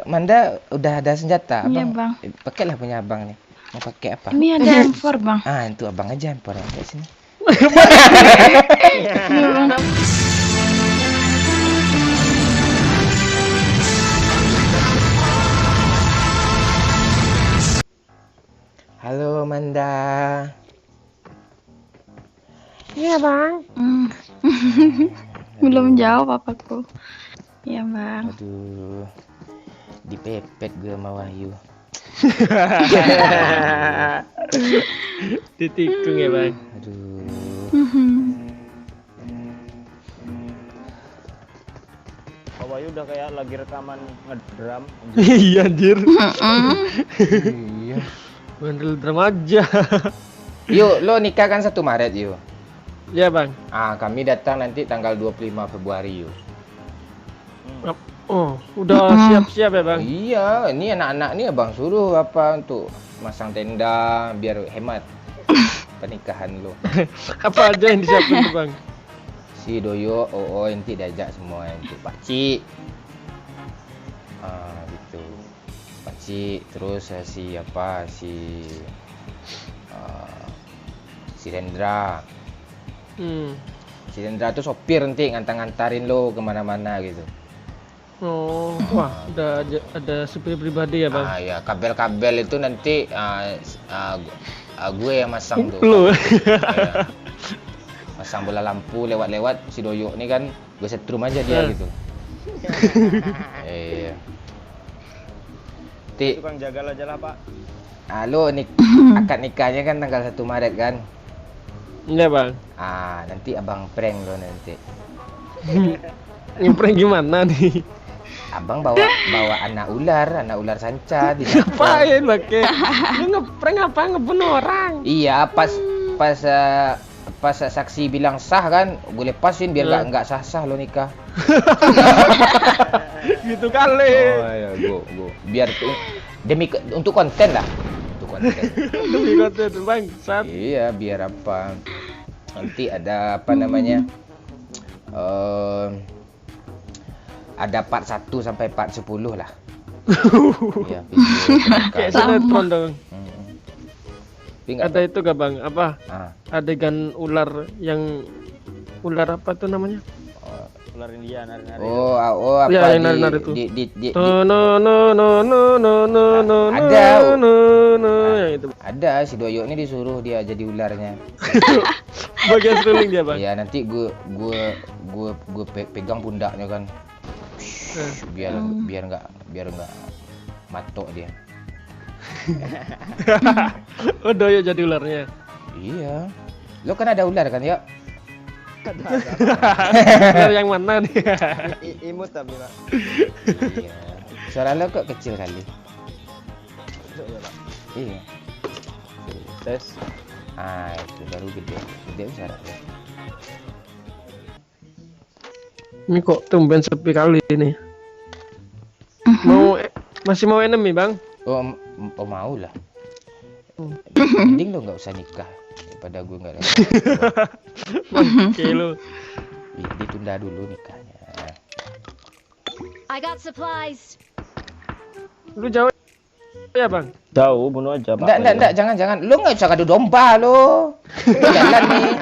Manda udah ada senjata, Iya, abang. Bang. Pakailah punya abang nih. Mau pakai apa? Ini ada M4, Bang. Itu abang aja M4 yang kayak sini. Ini, Bang. Halo Manda. Iya bang. Belum jawab aku. Iya, Bang. Aduh, dipepet gue sama Wahyu. Ditikung ya bang. Aduh. Pak Wahyu udah kayak lagi rekaman ngedram. Iya anjir. Iya. Bandel drama aja. Yuk, lo nikah kan 1 Maret yuk. Iya bang. Kami datang nanti tanggal 25 Februari yuk. Oh, udah siap-siap ya bang? Iya, ini anak-anak nih abang suruh apa untuk masang tenda biar hemat pernikahan lo. Apa aja yang disiapin tuh bang? Si Doyo, nanti diajak semua nanti Pakcik. Gitu. Pakcik, terus si Rendra. Si Rendra tuh sopir nanti ngantar-ngantarin lo kemana-mana gitu. Oh, wah, udah ada supir pribadi ya bang? Ya, kabel-kabel itu nanti gue yang masang tuh. Lu? Ya. Masang bola lampu lewat-lewat si Doyo nih kan, gue setrum aja dia gitu. Iya. Tukang jagal aja lah pak. Lo akad nikahnya kan tanggal 1 Maret kan? Iya bang. Nanti abang prank lo nanti. Ngeprank gimana nih? Abang bawa anak ular sanca di Ngapain pakai? Lu ngeprank apa? Ngebunuh orang? Iya, pas saksi bilang sah kan, gue lepasin biar nggak sah lo nikah. Gitu kali. Oh iya, gue biar untuk konten lah, untuk konten. Demi konten bang, saat. Iya, biar apa? Nanti ada apa namanya? Ada part 1 sampai part 10 lah. Iya, Kayak sinetron dong. Tapi Ada itu gak bang? Apa? Adegan ular apa tuh namanya? Ular India nari-nari. Apa ya, yang nari-nari itu. Ada si Doyo ini disuruh dia jadi ularnya. Bagian seruling dia bang. Ya nanti gue pegang pundaknya kan. Biar nggak matok dia. Oh Doyo jadi ularnya. Iya. Lo kan ada ular kan ya? Ular yang mana nih? Imut tapi pak. Iya. Suara lo kok kecil kali. Iya. Tes. Itu baru gede suaranya. Ini kok tumben sepi kali ini. Masih mau enemy bang? Mau lah. Mending lo nggak usah nikah daripada gue nggak nikah. Oke lo. Ditunda dulu nikahnya. I got supplies. Lu jauh ya bang? Jauh, bunuh aja pak. Enggak, jangan. Lo nggak usah kadu domba lo. Jalan nih.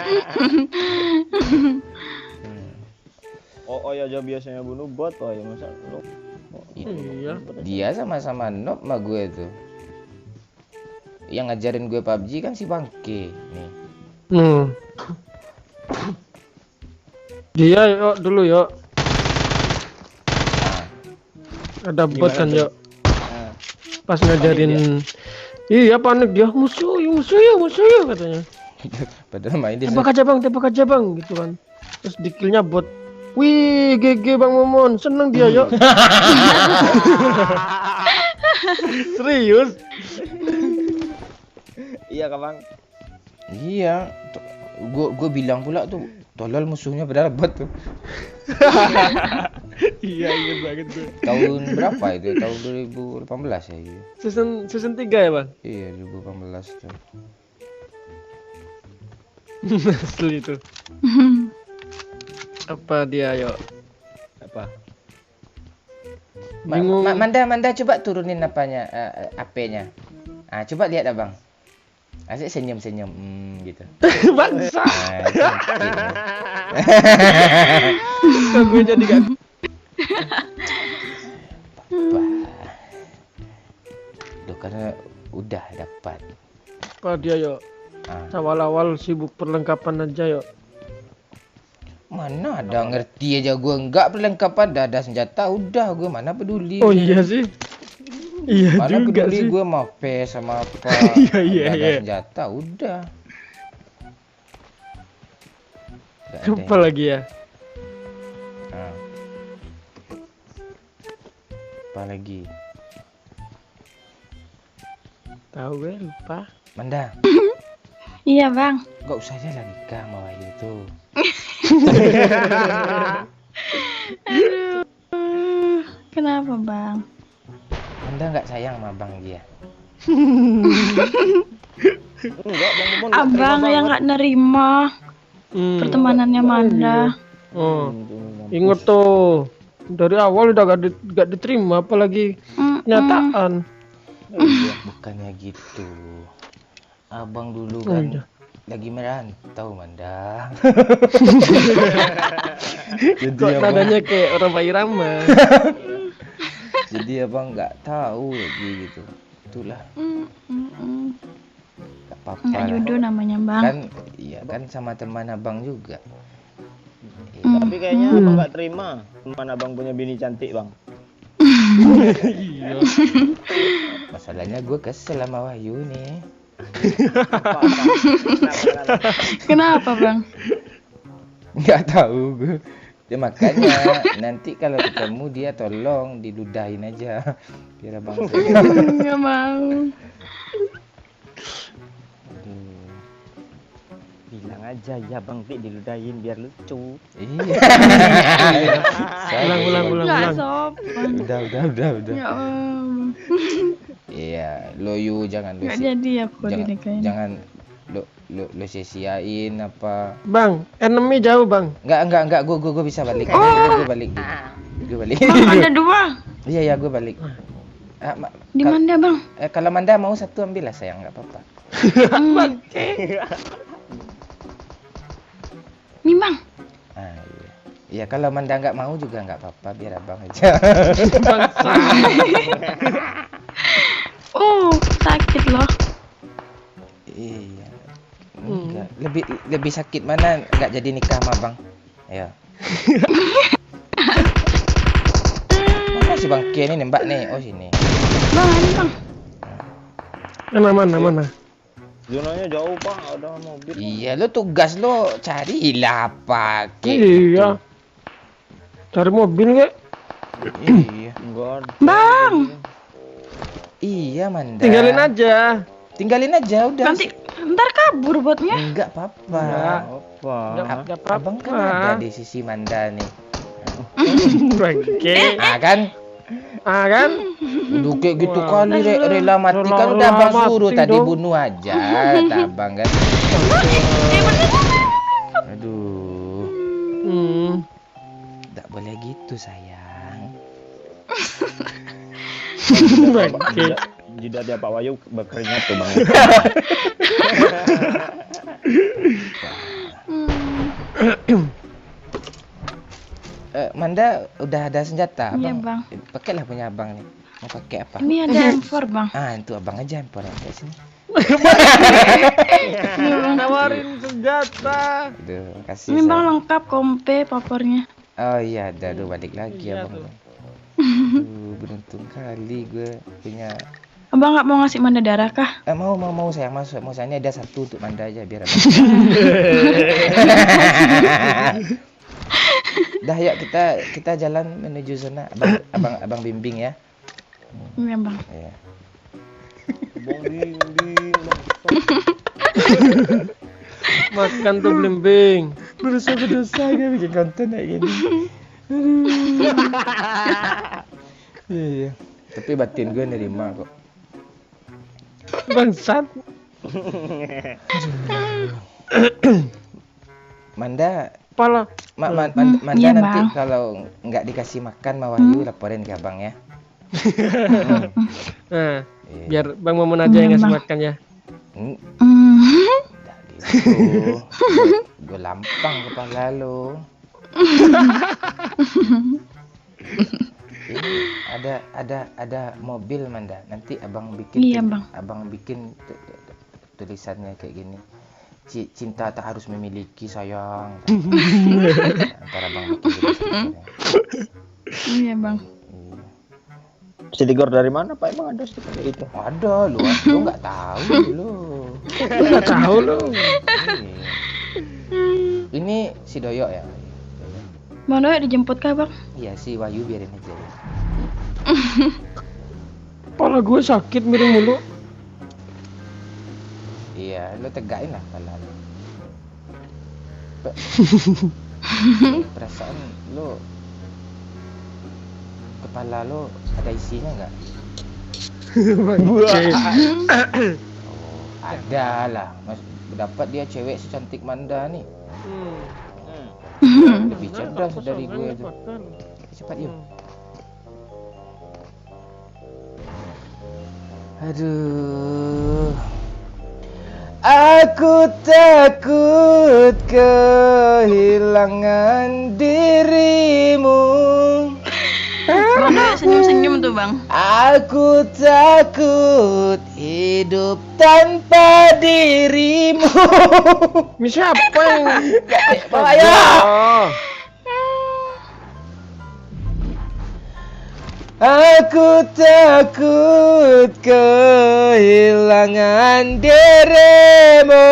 Oh ya aja biasanya bunuh bot, ya masa lu. Iya. Dia sama-sama noob sama gue tuh. Yang ngajarin gue PUBG kan si Bangke nih. Dia yuk dulu yuk. Ada bot kan yuk. Pas ngajarin. Iya panik dia musuh katanya. Padahal main di Tembak aja bang gitu kan. Terus dikillnya bot. Wih, GG Bang Momon, seneng dia yuk. Serius? Iya kan bang. Iya, gue bilang pula tuh tolol musuhnya padahal bot tuh. Iya inget banget gue. Tahun berapa itu? Tahun 2018 ya. Iya. Season 3 ya bang? Iya 2018 tuh. Asli itu. Apa dia yuk? Apa? Bingung. Manda coba turunin apanya AP-nya. Ah, coba lihat abang. Asik senyum-senyum gitu. Bangsa. Cantik. Gue jadi gak. Duh, karena udah dapat. Apa dia yuk? Ah. Awal-awal sibuk perlengkapan aja yuk. Mana ada ngerti aja gue enggak perlengkapan dah ada senjata udah gue mana peduli. Oh iya sih. Iya Mana juga peduli sih. gue mau PS sama apa. Iya, Ada iya. senjata udah. Nggak ada Apa yang- lagi ya? Ah. Apa lagi? Tahu gue lupa. Manda, Iya bang. gak usah aja lagi kah sama Wahyu tuh. Aduh. Kenapa bang? Manda nggak sayang sama abang dia. Enggak, Bang Momon nggak terima Abang yang banget. nggak nerima pertemanannya Manda. Oh, inget tuh. Dari awal udah gak diterima, apalagi kenyataan. Bukannya gitu. Abang dulu Oh, kan iya. lagi merantau Manda. Kok nadanya kayak orang Pak Irama. Jadi abang nggak tahu lagi gitu. Itulah nggak apa-apa Nggak lah. jodoh namanya bang. Kan iya kan sama teman abang juga. Tapi kayaknya abang nggak terima teman abang punya bini cantik, Bang. Iya. Masalahnya gue kesel sama Wahyu nih. Apa? Kenapa? Kenapa bang? Nggak tahu gue. Ya makanya nanti kalau ketemu dia tolong diludahin aja biar abang senang. Nggak mau. Aduh. Bilang aja ya Bang Tik diludahin biar lucu. Iya. Ulang. Nggak sopan. Udah. Ya Allah. Iya, lo Yu jangan lo Nggak jadi aku jangan, dinikahin. jangan lo sia-siain apa. Bang, enemy jauh bang. Enggak, gue bisa balik. Gue balik dulu. Gue balik. Bang ada dua. Iya, gue balik. Di mana bang? Kalau Manda mau satu ambil lah sayang, nggak apa-apa. Nih bang. Ah, iya. Iya, kalau Manda nggak mau juga nggak apa-apa, biar abang aja. Sakit loh. Iya. Enggak. Lebih sakit mana nggak jadi nikah sama abang? Ayo. Mana si Bang Ken ini Mbak nih? Oh sini. Bang ini bang. Mana? Zonanya jauh Pak, ada mobil. Iya, lo tugas lo carilah apa kek. Iya. Cari mobil kek. Iya. Enggak ada. Bang. Iya, Manda. Tinggalin aja udah. Nanti ntar kabur buatnya. Enggak apa-apa. Apa? Nggak apa-apa. Abang kan ada di sisi Manda nih. Bangke. Kan? Kan? Udah kayak gitu Wah. kali rela mati Rela kan udah abang mati suruh tadi dong. bunuh aja, kata abang kan. Aduh, nggak boleh gitu sayang. Bangke. Jidatnya Pak Wahyu berkeringat tuh Bang. Manda udah ada senjata Iya, abang. Bang. Pakailah punya abang nih. Mau pakai apa? Ini ada M4 bang. Itu abang aja yang pakai sini. Nawarin senjata. Aduh, kasih. Ini bang sayang. lengkap kompe papornya. Oh iya, ada aduh balik lagi Iya, abang. tuh. Beruntung kali gue punya. Abang nggak mau ngasih Manda darah kah? Mau sayang masuk. Mau sayangnya ada satu untuk Manda aja biar abang. Dah yuk kita jalan menuju zona. Abang bimbing ya. Iya bang. Iya. Bang bimbing. Makan tuh belimbing. Berdosa gak bikin konten kayak gini. Iya. Tapi batin gue nerima kok. Bangsat. Manda Pala. Manda Iya, nanti Bang. kalau nggak dikasih makan sama Wahyu laporin ke abang ya. Nah, Iya. biar Bang Momon aja yang ngasih makan ya. Hmm, Hmm. tak gitu. Gue lampang kepala lo. Ini ada mobil Manda. Nanti abang bikin. Iya, Bang. Abang bikin tulisannya kayak gini. Cinta tak harus memiliki sayang. Ntar abang bikin jadi stikernya. Iya, Bang. Iya. Stiker dari mana Pak? Emang ada stiker kayak gitu? Ada lu nggak tahu lu. Enggak tahu lu. Iya. Ini si Doyok ya. Bang Doyok dijemput kah, Bang? Iya si Wahyu biarin aja ya. Kepala gue sakit miring mulu. Iya, lu tegain lah kepala lu. Perasaan lu kepala lu ada isinya nggak? Oh, ada lah. Mas dapat dia cewek secantik Manda nih. Lebih cerdas dari gue tuh. Cepat yuk. Aduh. Aku takut kehilangan dirimu. Bang Doyok senyum-senyum tuh, Bang. Aku takut hidup tanpa dirimu. Ini siapa yang Bawa ya. Aku takut kehilangan dirimu.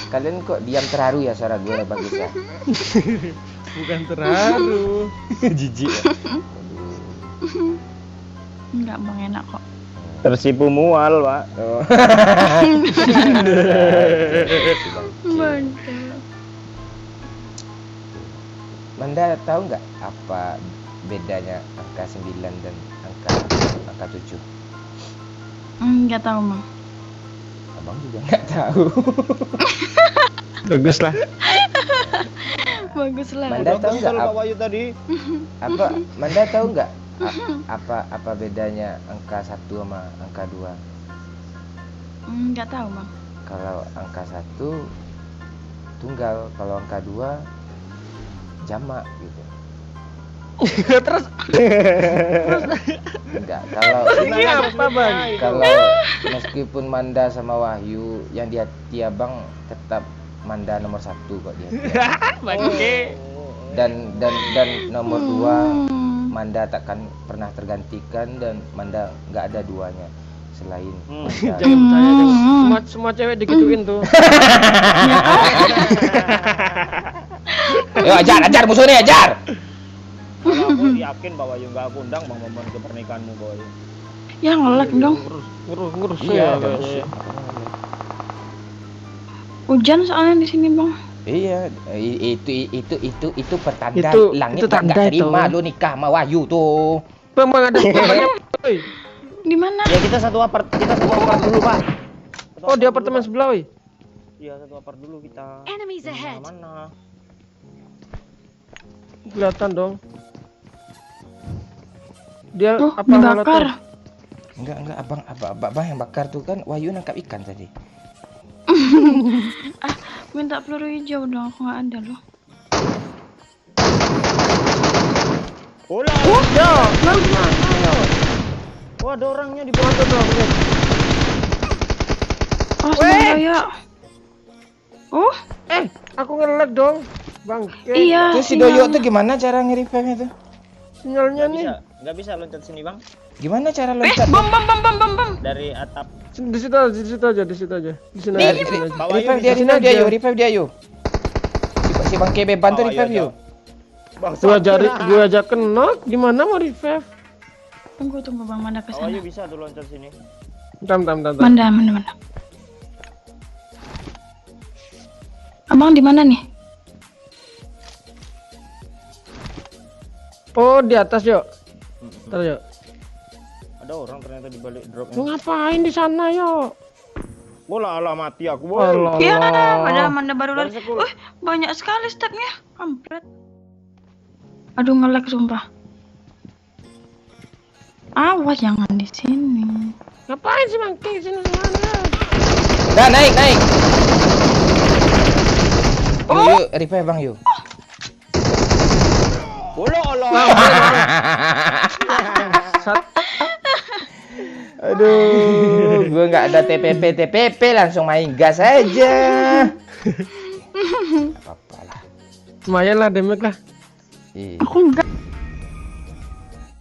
Kalian kok diam terharu ya suara gue bagus ya? bukan terharu. Jijik ya? Enggak, Bang, enak kok. Tersipu mual Pak. Oh. Bang. Manda tahu nggak apa bedanya angka 9 dan angka 7? Enggak tahu, Bang. Abang juga nggak tahu. Bagus lah. Bagus lah. Manda tahu nggak Pak Wahyu tadi? Manda tahu nggak apa bedanya angka 1 sama angka 2? Enggak tahu, Bang. Kalau angka 1 tunggal, kalau angka 2 jamak gitu. Terus Enggak, kalau ini apa, Bang? kalau meskipun Manda sama Wahyu yang di hati abang tetap Manda nomor 1 kok dia. Bangke. Dan nomor 2 Manda takkan pernah tergantikan dan Manda nggak ada duanya selain Manda. Jangan percaya dong. Semua cewek digituin tuh. Ayo ajar musuhnya ajar. Kalau aku yakin Pak Wahyu nggak aku undang Bang Momon ke pernikahanmu Pak Wahyu. Ya ngelek dong. Ngurus Iya, ya. terus. Hujan soalnya di sini, Bang. Iya, itu pertanda Itu langit tanda nggak terima itu. lu nikah sama Wahyu tuh. Bang ada namanya. Oi. Di mana? Ya kita satu apart dulu Pak. Oh, di apartemen sebelah, oi. Iya satu apart dulu kita. Enemies ahead. Mana? Kelihatan dong. Dia Oh, apa dibakar. Enggak abang yang bakar tuh kan Wahyu nangkap ikan tadi. Minta peluru hijau dong, aku nggak ada loh. Olah. Ya, Oh ada orangnya di bawah tuh. Oh, Bang Doyok. Oh, aku ngelag dong. Bang, iya. Terus si sinyal. Doyok tuh gimana cara nge-revive-nya tuh? sinyalnya nih. Nggak bisa loncat sini Bang. Gimana cara loncat? Bom. Dari atap. Di situ aja. Di sini aja. di sini aja. Pak Wahyu Revive bisa dia, aja. revive dia yuk. Si Bang Kebe bantu Oh, revive iya, yuk. Bang. Gua aja kena. Gimana mau revive? Tunggu Bang, Manda Pak kesana. Wahyu bisa tuh loncat sini. Tam. Manda. Abang di mana nih? Oh, di atas, yuk. Ntar, yuk. Ada orang ternyata di balik drop. Lu ngapain di sana, yuk? Bola ala mati aku. Allah. Iya, padahal Manda baru lari. Dari 10. Banyak sekali stepnya. Kampret. Aduh, ngelek sumpah. Awas jangan di sini. Ngapain sih Mangki sini mana? Dah naik. Yuk, repair bang yuk. Allah. Aduh, gue nggak ada TPP langsung main gas aja. Apa-apa lah. Lumayan lah damage lah. Iya. Aku enggak.